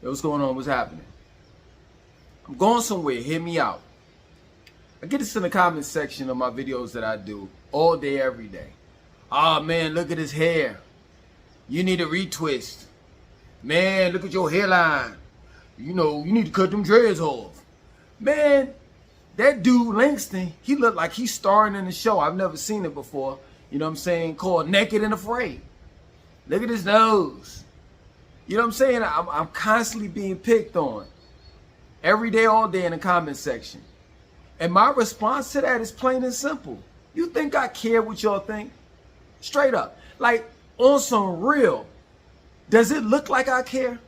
Yo, what's going on? What's happening? I'm going somewhere. Hear me out. I get this in the comment section of my videos that I do all day, every day. Ah, man, look at his hair. You need a retwist. Man, look at your hairline. You know, you need to cut them dreads off. Man, that dude, Langston, he looked like he's starring in a show. I've never seen it before. You know what I'm saying? Called Naked and Afraid. Look at his nose. You know what I'm saying? I'm constantly being picked on. Every day, all day in the comment section. And my response to that is plain and simple. You think I care what y'all think? Straight up. Like, on some real, does it look like I care?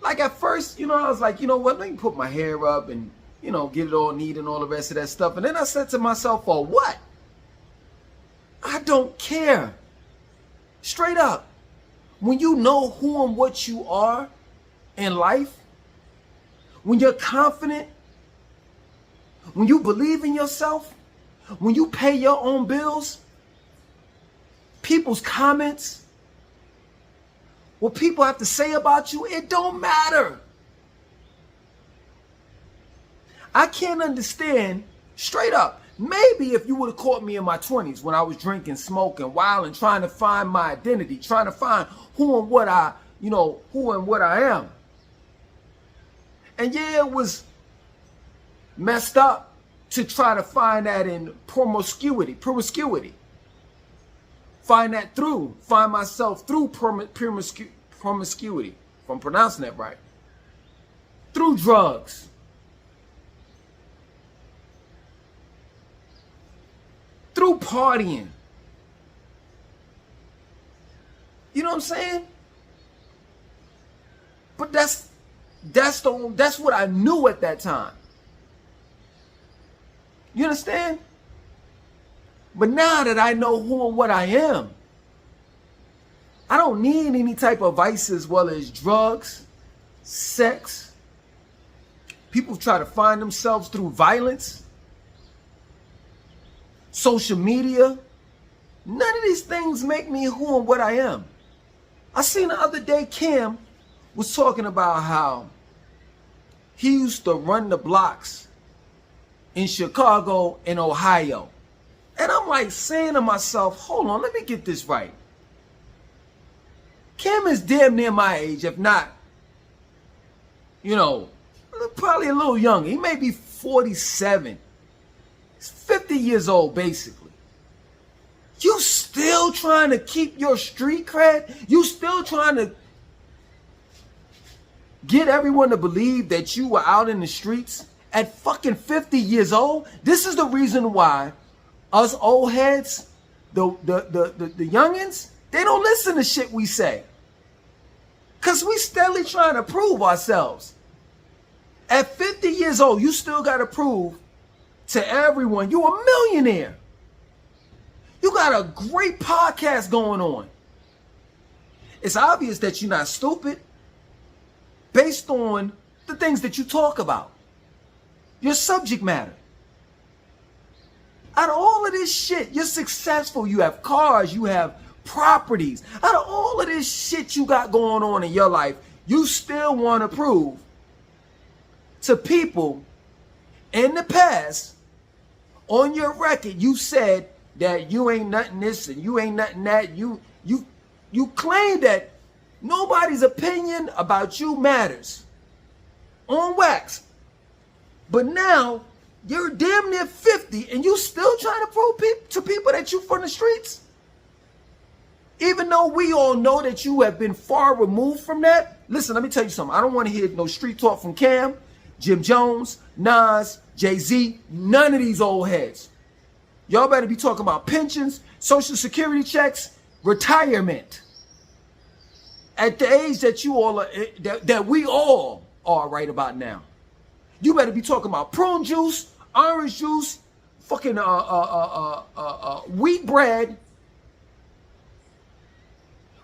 Like at first, you know, I was like, you know what? Let me put my hair up and, you know, get it all neat and all the rest of that stuff. And then I said to myself, for what? I don't care. Straight up. When you know who and what you are in life, when you're confident, when you believe in yourself, when you pay your own bills, people's comments, what people have to say about you, it don't matter. I can't understand, straight up, maybe if you would have caught me in my 20s when I was drinking, smoking, wilding, trying to find my identity, trying to find who and what I am. And yeah, it was messed up to try to find that in promiscuity. Find myself through promiscuity, if I'm pronouncing that right. Through drugs. Through partying. You know what I'm saying? But that's what I knew at that time. You understand? But now that I know who and what I am, I don't need any type of vices, whether it's drugs, sex. People try to find themselves through violence, social media. None of these things make me who and what I am. I seen the other day Cam was talking about how he used to run the blocks in Chicago and Ohio. And I'm like saying to myself, hold on, let me get this right. Cam is damn near my age, if not, you know, probably a little younger. He may be 47. He's 50 years old, basically. You still trying to keep your street cred? You still trying to get everyone to believe that you were out in the streets at fucking 50 years old? This is the reason why us old heads, the youngins, they don't listen to shit we say. Because we steadily trying to prove ourselves. At 50 years old, you still got to prove to everyone you a millionaire. You got a great podcast going on. It's obvious that you're not stupid based on the things that you talk about. Your subject matter. Out of all of this shit, you're successful. You have cars, you have properties. Out of all of this shit you got going on in your life, you still want to prove to people in the past, on your record, you said that you ain't nothing this and you ain't nothing that. You claim that nobody's opinion about you matters. On wax. But now, you're damn near 50 and you still trying to prove to people that you from the streets? Even though we all know that you have been far removed from that. Listen, let me tell you something. I don't want to hear no street talk from Cam, Jim Jones, Nas, Jay-Z, none of these old heads. Y'all better be talking about pensions, social security checks, retirement. At the age that you all are, that we all are right about now. You better be talking about prune juice, orange juice, fucking wheat bread,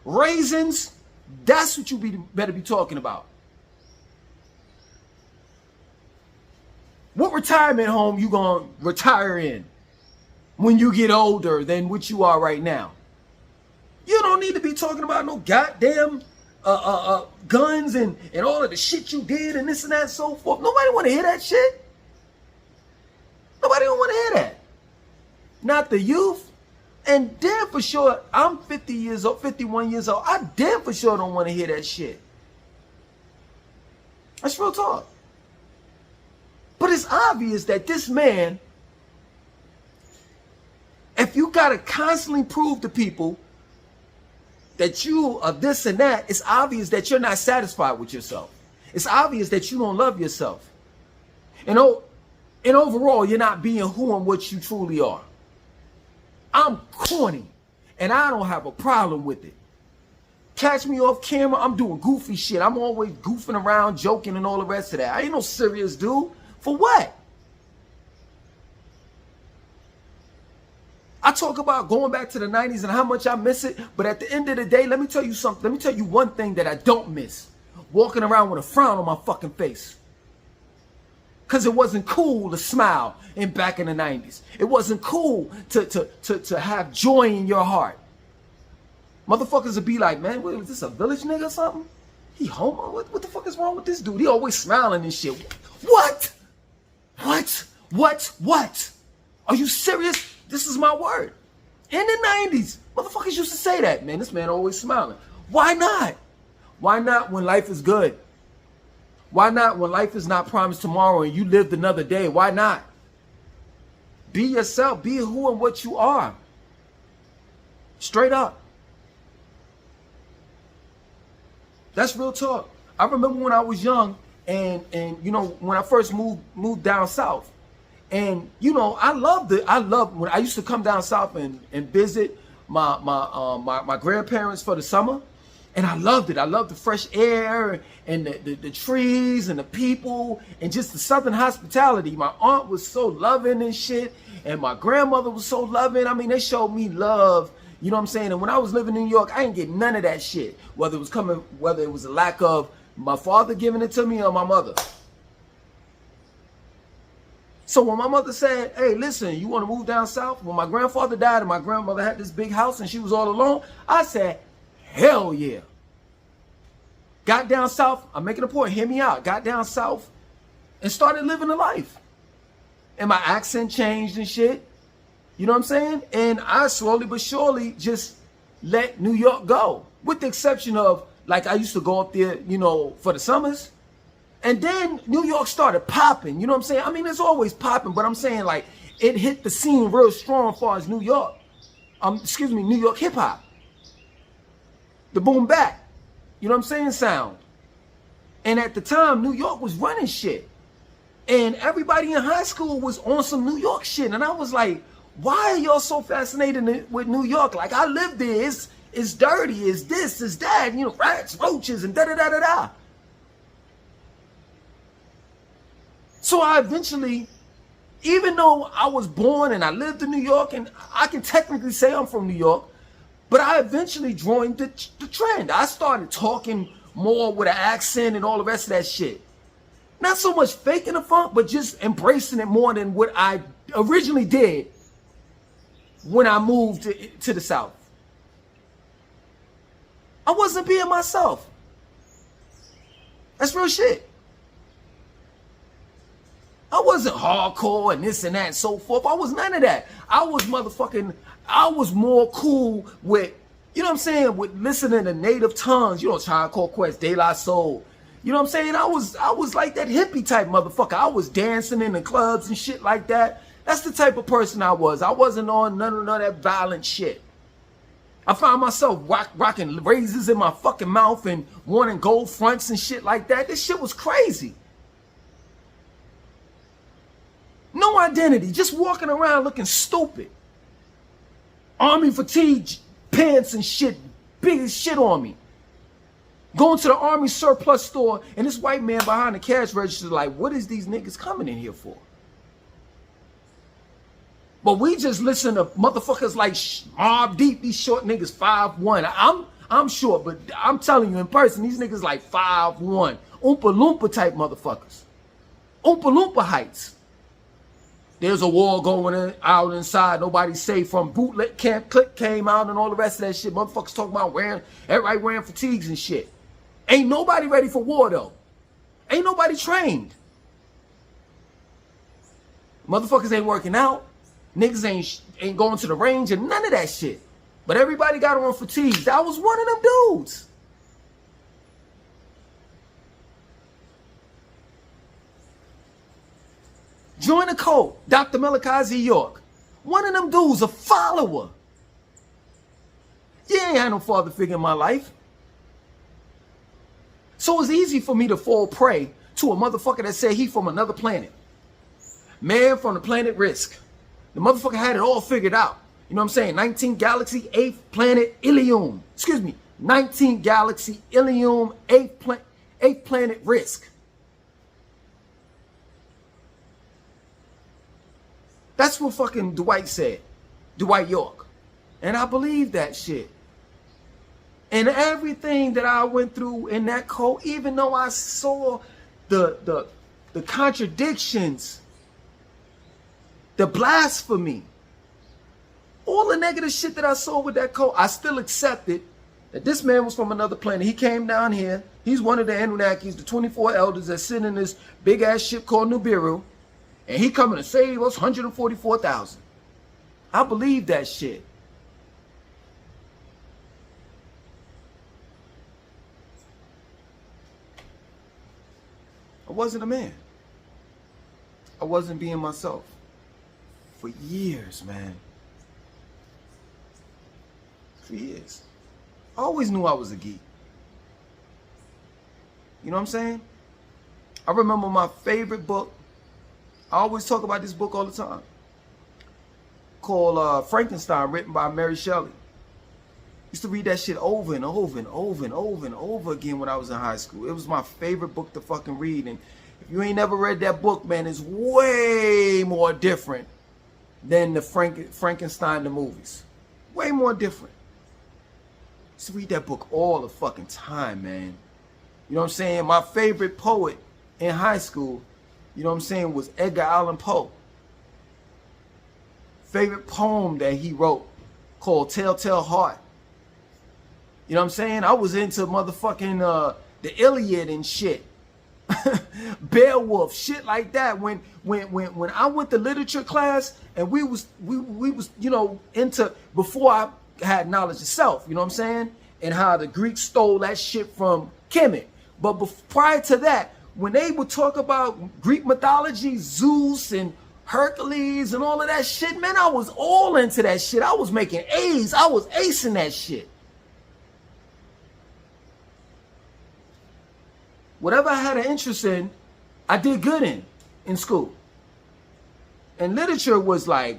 raisins. That's what you better be talking about. What retirement home you gonna retire in when you get older than what you are right now? You don't need to be talking about no goddamn guns and all of the shit you did and this and that and so forth. Nobody want to hear that shit. Nobody don't want to hear that. Not the youth. And damn for sure, I'm 50 years old, 51 years old. I damn for sure don't want to hear that shit. That's real talk. But it's obvious that this man, if you got to constantly prove to people that you are this and that, it's obvious that you're not satisfied with yourself. It's obvious that you don't love yourself. And overall, you're not being who and what you truly are. I'm corny, and I don't have a problem with it. Catch me off camera, I'm doing goofy shit. I'm always goofing around, joking, and all the rest of that. I ain't no serious dude. For what? I talk about going back to the 90s and how much I miss it, but at the end of the day, let me tell you something. Let me tell you one thing that I don't miss. Walking around with a frown on my fucking face. Because it wasn't cool to smile back in the 90s. It wasn't cool to have joy in your heart. Motherfuckers would be like, man, what, is this a village nigga or something? He homo? What the fuck is wrong with this dude? He always smiling and shit. What? What? Are you serious? This is my word. In the 90s, motherfuckers used to say that, man. This man always smiling. Why not? Why not when life is good? Why not when life is not promised tomorrow and you lived another day? Why not? Be yourself. Be who and what you are. Straight up. That's real talk. I remember when I was young and you know, when I first moved down south. And you know, I loved when I used to come down south and visit my grandparents for the summer. And I loved it. I loved the fresh air and the trees and the people and just the southern hospitality. My aunt was so loving and shit. And my grandmother was so loving. I mean, they showed me love. You know what I'm saying? And when I was living in New York, I didn't get none of that shit. Whether it was a lack of my father giving it to me or my mother. So when my mother said, hey, listen, you want to move down south? When my grandfather died and my grandmother had this big house and she was all alone, I said, hell yeah. Got down south. I'm making a point. Hear me out. Got down south and started living a life. And my accent changed and shit. You know what I'm saying? And I slowly but surely just let New York go. With the exception of, like, I used to go up there, you know, for the summers. And then New York started popping. You know what I'm saying? I mean, it's always popping. But I'm saying, like, it hit the scene real strong as far as New York. New York hip hop. The boom bap. You know what I'm saying? Sound. And at the time, New York was running shit. And everybody in high school was on some New York shit. And I was like, why are y'all so fascinated with New York? Like, I live there. It's dirty. It's this, it's that. You know, rats, roaches, and da-da-da-da-da. So I eventually, even though I was born and I lived in New York, and I can technically say I'm from New York, but I eventually joined the trend. I started talking more with an accent and all the rest of that shit. Not so much faking the funk, but just embracing it more than what I originally did when I moved to the South. I wasn't being myself. That's real shit. I wasn't hardcore and this and that and so forth. I was none of that. I was more cool with, you know what I'm saying, with listening to native tongues, you know, Tribe Called Quest, De La Soul. You know what I'm saying? I was like that hippie type motherfucker. I was dancing in the clubs and shit like that. That's the type of person I was. I wasn't on none of that violent shit. I found myself rocking razors in my fucking mouth and wanting gold fronts and shit like that. This shit was crazy. No identity, just walking around looking stupid. Army fatigue pants and shit, big as shit on me. Going to the Army surplus store and this white man behind the cash register like, what is these niggas coming in here for? But we just listen to motherfuckers like Mobb Deep, these short niggas 5'1". I'm short, but I'm telling you in person, these niggas like 5'1". Oompa Loompa type motherfuckers. Oompa Loompa heights. There's a war going out inside. Nobody's safe from bootleg camp. Click came out and all the rest of that shit. Motherfuckers talking about everybody wearing fatigues and shit. Ain't nobody ready for war, though. Ain't nobody trained. Motherfuckers ain't working out. Niggas ain't going to the range and none of that shit. But everybody got on fatigues. I was one of them dudes. Join the cult. Dr. Melikazi York. One of them dudes, a follower. Yeah, ain't had no father figure in my life. So it's easy for me to fall prey to a motherfucker that said he from another planet. Man from the planet Risk. The motherfucker had it all figured out. You know what I'm saying? 19th galaxy, 8th planet, Ilium. Excuse me. 19th galaxy, Ilium, 8th planet Risk. That's what fucking Dwight said. Dwight York. And I believe that shit. And everything that I went through in that cult, even though I saw the contradictions, the blasphemy, all the negative shit that I saw with that cult, I still accepted that this man was from another planet. He came down here. He's one of the Anunnakis, the 24 elders that sit in this big ass ship called Nibiru. And he coming to save us 144,000. I believe that shit. I wasn't a man. I wasn't being myself. For years, man. For years. I always knew I was a geek. You know what I'm saying? I remember my favorite book. I always talk about this book all the time. Called Frankenstein, written by Mary Shelley. Used to read that shit over and over and over and over and over again when I was in high school. It was my favorite book to fucking read. And if you ain't never read that book, man, it's way more different than the Frankenstein, the movies. Way more different. Used to read that book all the fucking time, man. You know what I'm saying? My favorite poet in high school, you know what I'm saying, was Edgar Allan Poe. Favorite poem that he wrote called Telltale Heart. You know what I'm saying? I was into motherfucking the Iliad and shit. Beowulf, shit like that. When I went to literature class and we was you know, into, before I had knowledge of self, you know what I'm saying? And how the Greeks stole that shit from Kemet. But prior to that, when they would talk about Greek mythology, Zeus and Hercules and all of that shit, man, I was all into that shit. I was making A's. I was acing that shit. Whatever I had an interest in, I did good in school. And literature was like,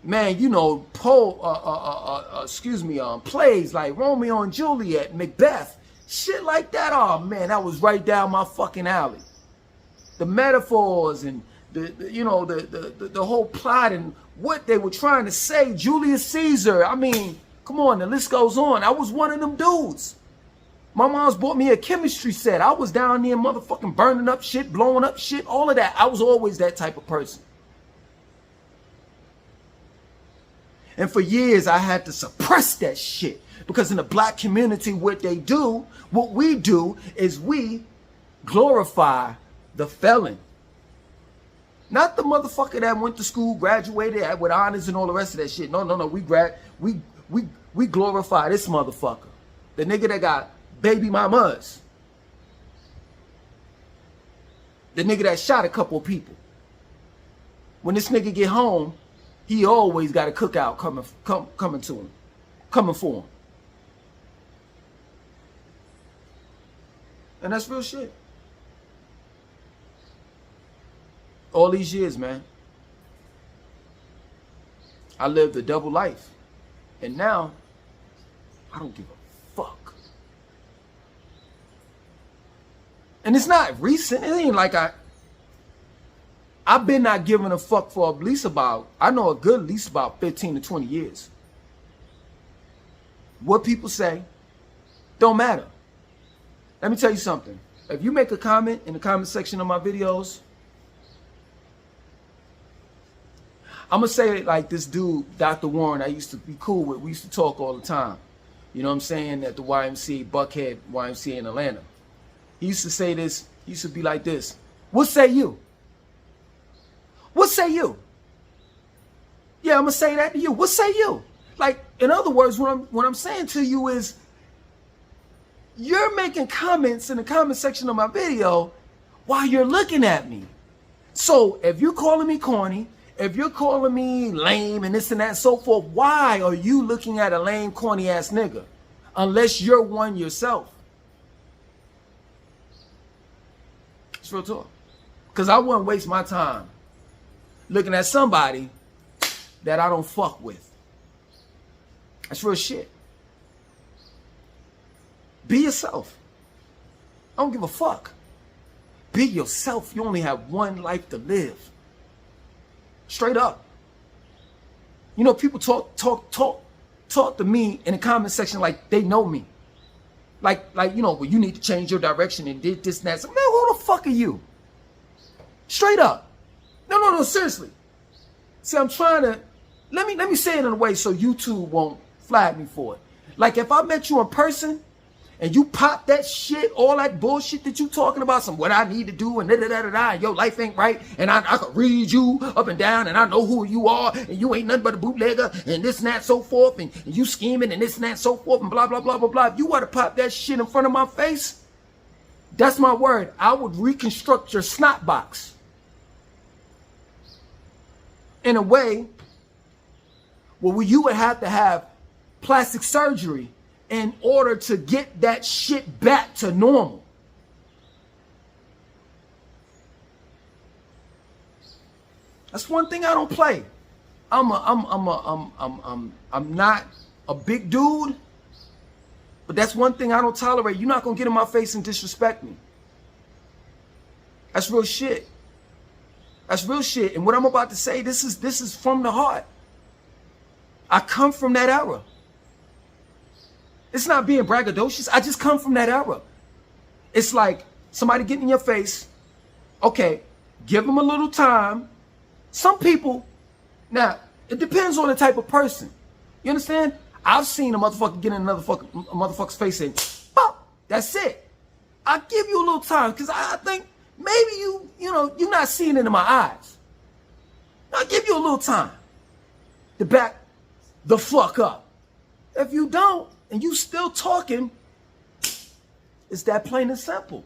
man, you know, plays like Romeo and Juliet, Macbeth, shit like that. Oh man, that was right down my fucking alley. The metaphors and the whole plot and what they were trying to say. Julius Caesar. I mean, come on, the list goes on. I was one of them dudes. My mom's bought me a chemistry set. I was down there motherfucking burning up shit, blowing up shit, all of that. I was always that type of person. And for years, I had to suppress that shit. Because in the black community, what we do is we glorify the felon. Not the motherfucker that went to school, graduated with honors and all the rest of that shit. No. We glorify this motherfucker. The nigga that got baby mamas. The nigga that shot a couple of people. When this nigga get home, he always got a cookout coming to him. Coming for him. And that's real shit. All these years, man, I lived a double life. And now, I don't give a fuck. And it's not recent. It ain't like I've been not giving a fuck for at least about, I know a good at least about 15 to 20 years. What people say don't matter. Let me tell you something. If you make a comment in the comment section of my videos, I'm going to say it like this dude, Dr. Warren, I used to be cool with. We used to talk all the time. You know what I'm saying? At the YMCA, Buckhead YMCA in Atlanta. He used to say this. He used to be like this. What say you? What say you? Yeah, I'm going to say that to you. What say you? Like, in other words, what I'm saying to you is, you're making comments in the comment section of my video while you're looking at me. So if you're calling me corny, if you're calling me lame and this and that and so forth, why are you looking at a lame, corny ass nigga? Unless you're one yourself. It's real talk. Because I wouldn't waste my time looking at somebody that I don't fuck with. That's real shit. Be yourself. I don't give a fuck. Be yourself. You only have one life to live. Straight up. You know, people talk to me in the comment section like they know me. Like, you know, well, you need to change your direction and did this and that. So, man, who the fuck are you? Straight up. No, seriously. See, I'm trying to, let me say it in a way so YouTube won't flag me for it. Like, if I met you in person and you pop that shit, all that bullshit that you talking about, some what I need to do and da-da-da-da-da, and your life ain't right, and I could read you up and down, and I know who you are, and you ain't nothing but a bootlegger, and this and that, so forth, and you scheming, and this and that, so forth, and blah, blah, blah, blah, blah. If you want to pop that shit in front of my face, that's my word. I would reconstruct your snot box in a way where you would have to have plastic surgery in order to get that shit back to normal. That's one thing I don't play. I'm not a big dude, but that's one thing I don't tolerate. You're not gonna get in my face and disrespect me. That's real shit. That's real shit. And what I'm about to say, this is from the heart. I come from that era. It's not being braggadocious. I just come from that era. It's like somebody getting in your face. Okay, give them a little time. Some people, now, it depends on the type of person. You understand? I've seen a motherfucker get in another motherfucker's face and pop, that's it. I'll give you a little time because I think maybe you're not seeing it in my eyes. I'll give you a little time to back the fuck up. If you don't, and you still talking, it's that plain and simple.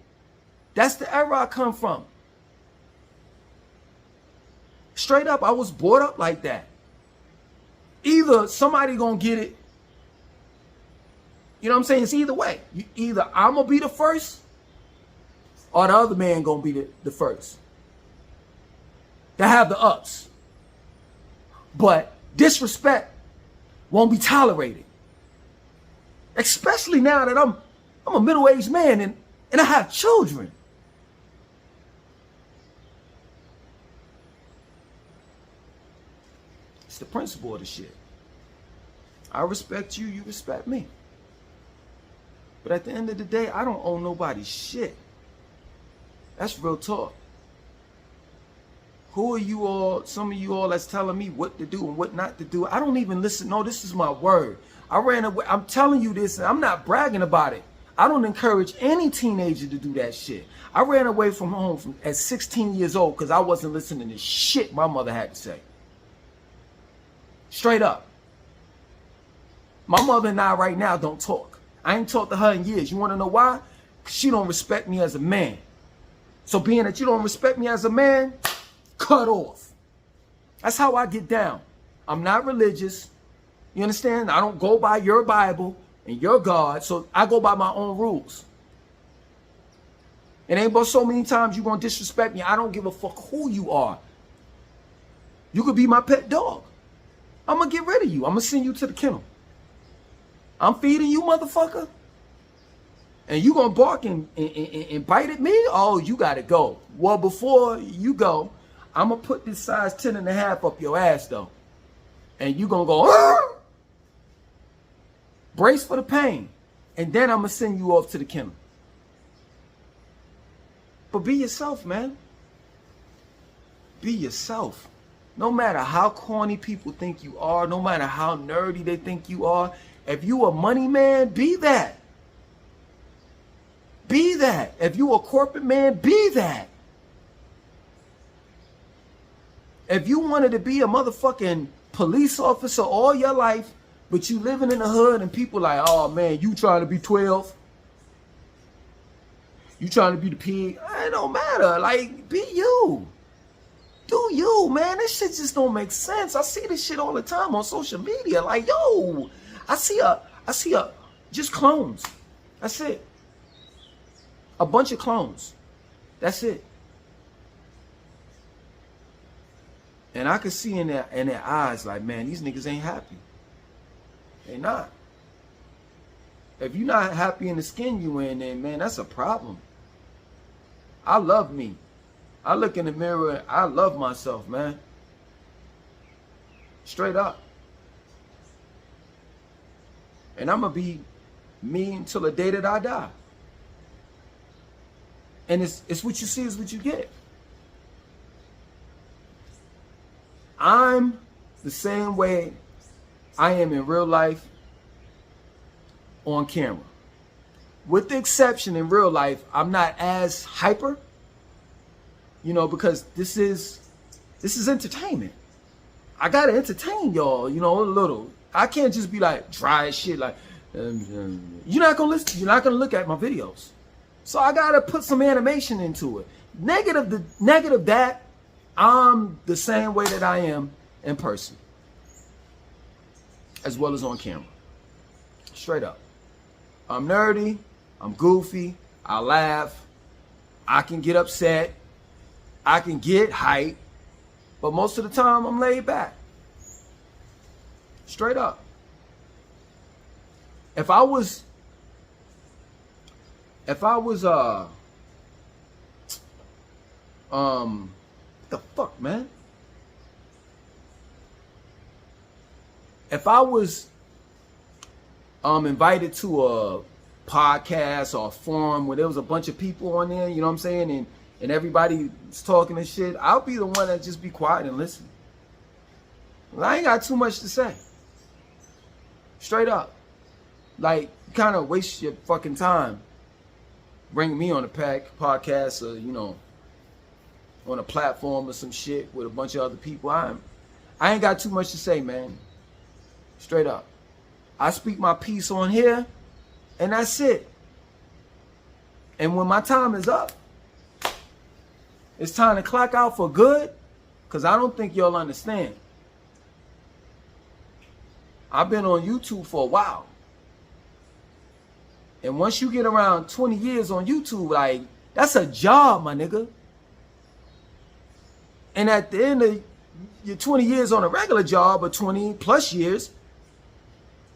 That's the era I come from. Straight up, I was brought up like that. Either somebody gonna get it, you know what I'm saying? It's either way. Either I'm gonna be the first, or the other man gonna be the first. They have the ups. But disrespect won't be tolerated. Especially now that I'm a middle-aged man and I have children. It's the principle of the shit. I respect you, you respect me. But at the end of the day, I don't owe nobody shit. That's real talk. Who are you all, some of you all that's telling me what to do and what not to do? I don't even listen. No, this is my word. I ran away. I'm telling you this, and I'm not bragging about it. I don't encourage any teenager to do that shit. I ran away from home at 16 years old because I wasn't listening to shit my mother had to say. Straight up. My mother and I right now don't talk. I ain't talked to her in years. You want to know why? Because she don't respect me as a man. So being that you don't respect me as a man, cut off. That's how I get down. I'm not religious. You understand? I don't go by your Bible and your God, so I go by my own rules. It ain't but so many times you're going to disrespect me. I don't give a fuck who you are. You could be my pet dog. I'm going to get rid of you. I'm going to send you to the kennel. I'm feeding you, motherfucker. And you going to bark and bite at me? Oh, you got to go. Well, before you go, I'm going to put this size 10.5 up your ass, though. And you going to go, Arr! Brace for the pain. And then I'm going to send you off to the kennel. But be yourself, man. Be yourself. No matter how corny people think you are, no matter how nerdy they think you are, if you a money man, be that. Be that. If you a corporate man, be that. If you wanted to be a motherfucking police officer all your life, but you living in the hood and people like, oh man, you trying to be 12? You trying to be the pig? It don't matter. Like, be you. Do you, man. This shit just don't make sense. I see this shit all the time on social media. Like, yo, I see just clones. That's it. A bunch of clones. That's it. And I could see in their eyes, like, man, these niggas ain't happy. They not. If you're not happy in the skin you in, then, man, that's a problem. I love me. I look in the mirror and I love myself, man. Straight up. And I'm going to be me until the day that I die. And it's what you see is what you get. I'm the same way I am in real life on camera. With the exception in real life, I'm not as hyper, you know, because this is entertainment. I gotta entertain y'all, you know, a little. I can't just be like dry as shit. Like you're not gonna listen. You're not gonna look at my videos. So I gotta put some animation into it. Negative that I'm the same way that I am in person, as well as on camera. Straight up. I'm nerdy. I'm goofy. I laugh. I can get upset. I can get hyped. But most of the time, I'm laid back. Straight up. If I was what the fuck, man? If I was invited to a podcast or a forum where there was a bunch of people on there, you know what I'm saying, and everybody's talking and shit, I'll be the one that just be quiet and listen. I ain't got too much to say. Straight up. Like, kind of waste your fucking time bringing me on a podcast or, you know, on a platform or some shit with a bunch of other people. I ain't got too much to say, man. Straight up. I speak my piece on here, and that's it. And when my time is up, it's time to clock out for good, because I don't think y'all understand. I've been on YouTube for a while. And once you get around 20 years on YouTube, like, that's a job, my nigga. And at the end of your 20 years on a regular job, or 20 plus years,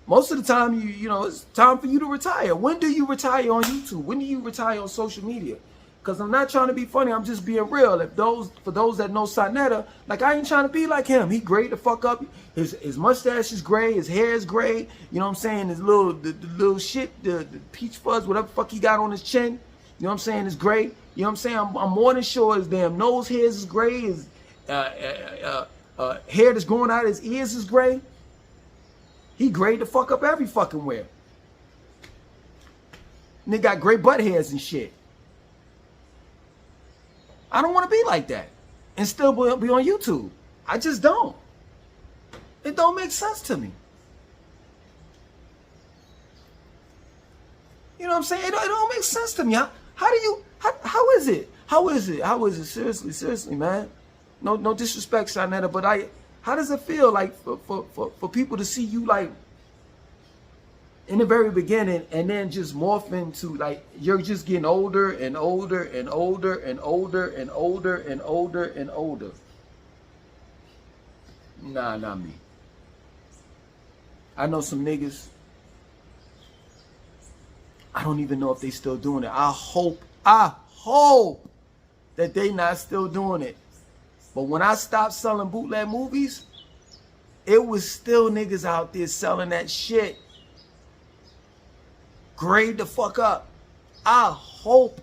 most of the time, you know, it's time for you to retire. When do you retire on YouTube? When do you retire on social media? Because I'm not trying to be funny. I'm just being real. For those that know Sonetta, like, I ain't trying to be like him. He gray the fuck up. His mustache is gray. His hair is gray. You know what I'm saying? His the little shit, the peach fuzz, whatever the fuck he got on his chin. You know what I'm saying? Is gray. You know what I'm saying? I'm more than sure his damn nose hairs is gray. His hair that's growing out of his ears is gray. He grayed the fuck up every fucking where. And they got gray butt hairs and shit. I don't want to be like that and still be on YouTube. I just don't. It don't make sense to me. You know what I'm saying? It don't make sense to me. How is it? Seriously, man. No disrespect, Sonetta, but how does it feel like for people to see you like in the very beginning and then just morph into like you're just getting older and older and older and older and older and older and older? Nah, not me. I know some niggas. I don't even know if they still doing it. I hope that they not still doing it. But when I stopped selling bootleg movies, it was still niggas out there selling that shit. Grade the fuck up. I hope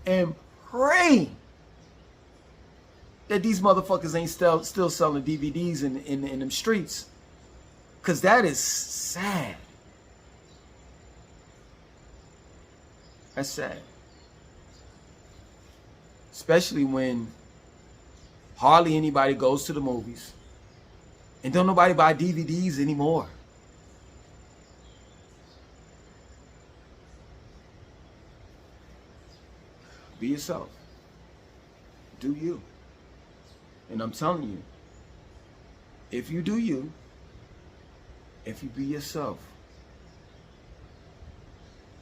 and pray that these motherfuckers ain't still selling DVDs in them streets. Because that is sad. That's sad. Especially when hardly anybody goes to the movies and don't nobody buy DVDs anymore. Be yourself. Do you. And I'm telling you, if you do you, if you be yourself,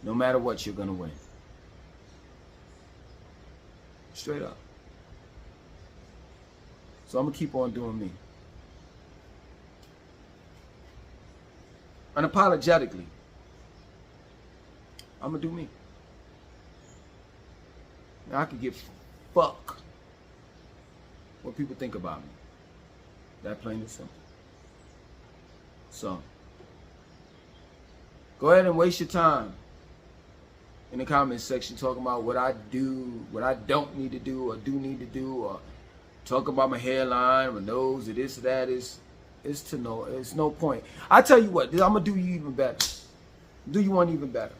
no matter what, you're going to win. Straight up. So I'm going to keep on doing me. Unapologetically. I'm going to do me. Now, I could give fuck what people think about me. That plain and simple. So, go ahead and waste your time in the comment section talking about what I do, what I don't need to do or do need to do, or talk about my hairline, my nose, or this or that. It's no point. I tell you what, I'm gonna do you even better. Do you one even better?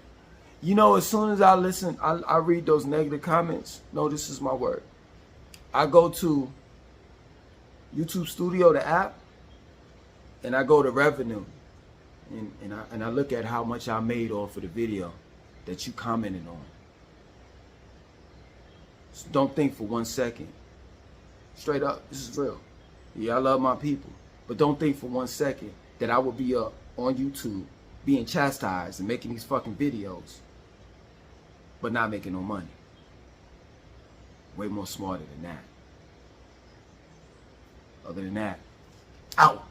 You know, as soon as I listen, I read those negative comments. No, this is my word. I go to YouTube Studio, the app, and I go to revenue, and I look at how much I made off of the video that you commented on. So don't think for 1 second. Straight up, this is real. Yeah, I love my people, but don't think for 1 second that I will be up on YouTube being chastised and making these fucking videos, but not making no money. Way more smarter than that. Other than that, out.